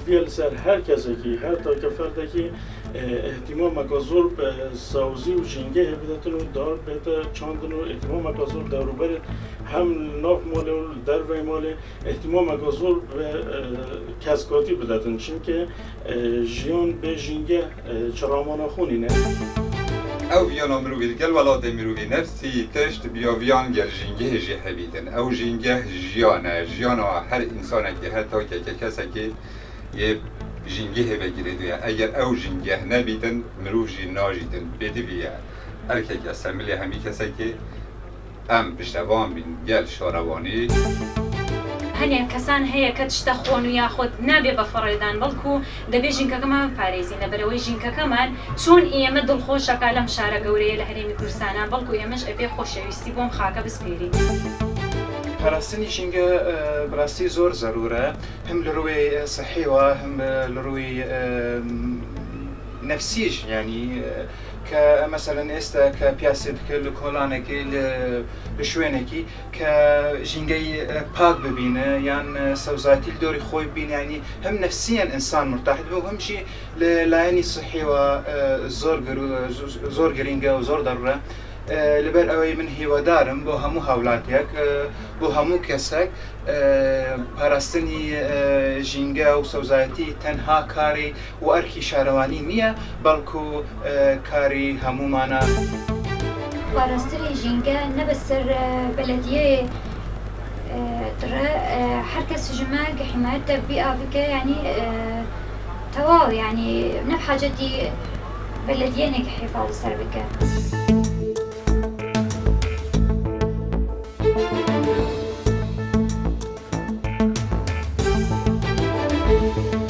بیل سر هر کسی که هر تا که فرده که احتمام مکازور به سوزی و جنگه بدتن و دار بهت چاندن و احتمام مکازور داروبر هم ناف ماله و در ماله احتمام مکازور به کسکاتی بدتن چون که جیان به جنگه چرامانا خونی نه او ویانا مروی گل ولات مروی نفسی تشت بیا ویان گل جنگه جی حبیدن او جنگه جیانا هر انسان که حتی که کسی که یه جنگه بگیره دویا اگر او جنگه نبیدن مروف جی ناجیدن بدی بیا ارکه که سملی همی کسی که ام پشتوان بین گل شاروانی هەنێک کەسان هەیە کە تشتە خۆن و یاخۆت نابێ بە فەڕێدان بەڵکو دەبێ ژینکەکەمان بپارێزین لەبەرەوەی ژینکەکەمان چۆن ئێمە دڵخۆشەکە لەم شارە گەورەیە لە هەرێمی کوردستانە بەڵکو ئێمەش ئەبێ خۆشەویستی بۆم خاکە بسپێرین. پاراستنی ژینگە بڕاستی زۆر زەرورە هەم لە ڕووی سەحیوە هەم لە ڕووی نەفسیش ینی کە مەسەلەن ئێستا کە پیاسی بکرد لە کۆڵانێکی لە شوێنێکی کە ژینگەی پاک ببینە یان سەوزاتی دۆری خۆی ببینانی هەم نەفسیان ئینسان مرتاحت بێ و هەمشی لە لایەنی سەحیوە زۆر گرینگە و زۆر دەڕە لەبەر ئەوەی من هیوادارم بۆ هەموو هاوڵاتیەک بۆ هەموو کەسێک پاراستنی ژینگە و سەوزایەتی تەنها کاری و ئەرکی شارەوانی نییە بەڵکو کاری هەمومانە. پاراستنی ژینگە نەبەسەر بەلەدیە هەر کەس ژمارە حمایەت بيئة بکە یعنی تەواو یعنی نەبحاجەتی بەلەدیەنێک حیفاظ سەر بکە. Thank you.